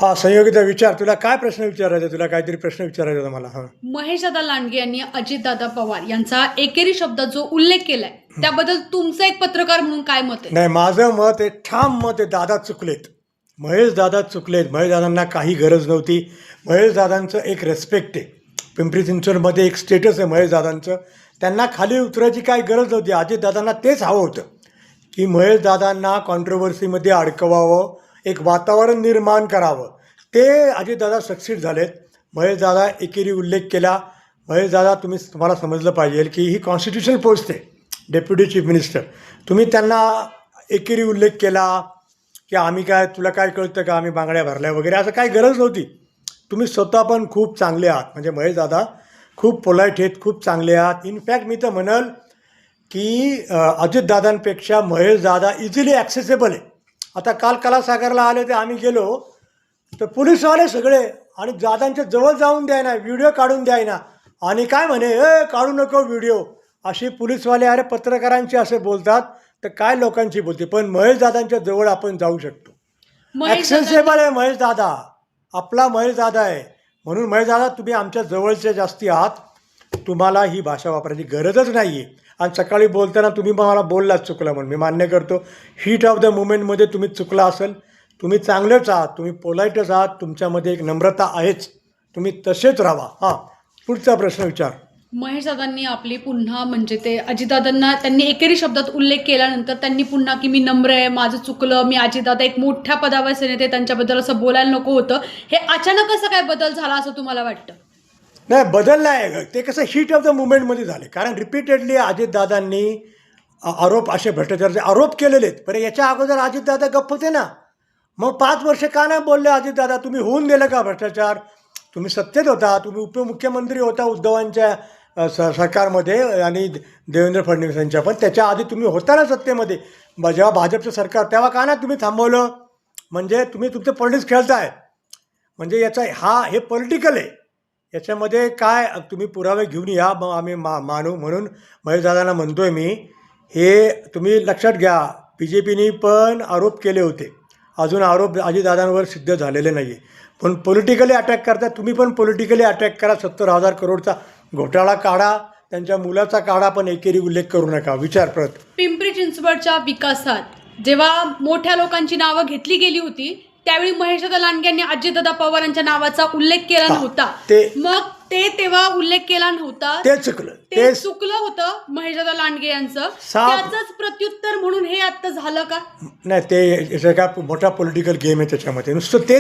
हा संयोगिता विचार. तुला काय प्रश्न विचारायचा? तुला काहीतरी प्रश्न विचारायचा होता मला. हा. महेशदादा लांडगे यांनी अजितदादा पवार यांचा एकेरी शब्दात जो उल्लेख केलाय त्याबद्दल तुमचं एक पत्रकार म्हणून काय मत आहे? नाही, माझं मत आहे, ठाम मत आहे, दादा चुकलेत. महेश दादा चुकलेत. महेश दादांना काही गरज नव्हती. महेश दादांचं एक रेस्पेक्ट आहे. पिंपरी चिंचवडमध्ये एक स्टेटस आहे महेश दादांचं. त्यांना खाली उतरायची काही गरज नव्हती. अजितदादांना तेच हवं होतं की महेश दादांना कॉन्ट्रोवर्सीमध्ये अडकवावं, एक वातावरण निर्माण करावं. ते अजितदादा सक्सीड झालेत. महेशदादा एकेरी उल्लेख केला. महेशदादा, तुम्हाला समजलं पाहिजे की ही कॉन्स्टिट्युशनल पोस्ट आहे, डेप्युटी चीफ मिनिस्टर. तुम्ही त्यांना एकेरी उल्लेख केला की आम्ही काय, तुला काय कळतं का, आम्ही बांगड्या भरल्या वगैरे, असं काही गरज नव्हती. तुम्ही स्वतः पण खूप चांगले आहात. म्हणजे महेशदादा खूप पोलाईट आहेत, खूप चांगले आहात. इनफॅक्ट मी तर म्हणल की अजितदादांपेक्षा महेशदादा इझिली ॲक्सेसेबल आहे. आता काल कलासागरला आले ते आम्ही गेलो तर पोलीसवाले सगळे आणि दादांच्या जवळ जाऊन द्यायना, व्हिडिओ काढून द्यायना, आणि काय म्हणे, काढू नको व्हिडिओ. असे पोलीसवाले अरे पत्रकारांचे असे बोलतात तर काय लोकांची बोलते. पण महेशदादांच्या जवळ आपण जाऊ शकतो. ॲक्सेसेबल आहे महेशदादा, आपला महेशदादा आहे. म्हणून महेशदादा, तुम्ही आमच्या जवळचे जास्ती आहात. तुम्हाला ही भाषा वापरायची गरजच नाही आहे. आणि सकाळी बोलताना तुम्ही मला बोललात चुकलं म्हणून, मी मान्य करतो. हीट ऑफ द मुमेंटमध्ये तुम्ही चुकला असेल. तुम्ही चांगलेच आहात, तुम्ही पोलाईटच आहात, तुमच्यामध्ये एक नम्रता आहेच. तुम्ही तसेच राहा. हां, पुढचा प्रश्न विचार. महेशदादांनी आपली पुन्हा म्हणजे ते अजितदादांना त्यांनी एकेरी शब्दात उल्लेख केल्यानंतर त्यांनी पुन्हा की मी नम्र आहे, माझं चुकलं, मी अजितदादा एक मोठ्या पदावर नेते, त्यांच्याबद्दल असं बोलायला नको होतं. हे अचानक कसं काय बदल झाला असं तुम्हाला वाटतं? नाही, बदल नाही, ते कसं हीट ऑफ द मुवमेंटमध्ये झाले. कारण रिपीटेडली अजितदादांनी आरोप, असे भ्रष्टाचाराचे आरोप केलेले आहेत. बरं, याच्या अगोदर अजितदादा गप्प होते ना. मग 5 वर्ष का नाही बोलले अजितदादा? तुम्ही होऊन दिलं का भ्रष्टाचार? तुम्ही सत्तेत होता, तुम्ही उपमुख्यमंत्री होता उद्धवांच्या सरकारमध्ये आणि देवेंद्र फडणवीसांच्या. पण त्याच्या आधी तुम्ही होता ना सत्तेमध्ये, जेव्हा भाजपचं सरकार, तेव्हा का नाही तुम्ही थांबवलं? म्हणजे तुम्ही तुमचं पॉलिटिक्स खेळताय. म्हणजे हे पॉलिटिकल आहे. याच्यामध्ये काय, तुम्ही पुरावे घेऊन या, मग आम्ही मानू. म्हणून महेशदादांना म्हणतोय मी, हे तुम्ही लक्षात घ्या. BJPने पण आरोप केले होते, अजून आरोप अजितदादांवर सिद्ध झालेले नाही आहे. पण पॉलिटिकली अटॅक करता. तुम्ही पण पॉलिटिकली अटॅक करा. 70,000 करोडचा घोटाळा काढा, त्यांच्या मुलाचा काढा, पण एकेरी उल्लेख करू नका. विचार परत. पिंपरी चिंचवडच्या विकासात जेव्हा मोठ्या लोकांची नावं घेतली गेली होती त्यावेळी महेशदादा लांडगे यांनी अजितदादा पवारांच्या नावाचा उल्लेख केला नव्हता. मग तेव्हा उल्लेख केला नव्हता, ते चुकलं. ते चुकलं होतं महेशदादा लांडगे यांचं. त्याचंच प्रत्युत्तर म्हणून हे आता झालं का? नाही, ते काय मोठा पॉलिटिकल गेम आहे त्याच्यामध्ये. नुसतं तेच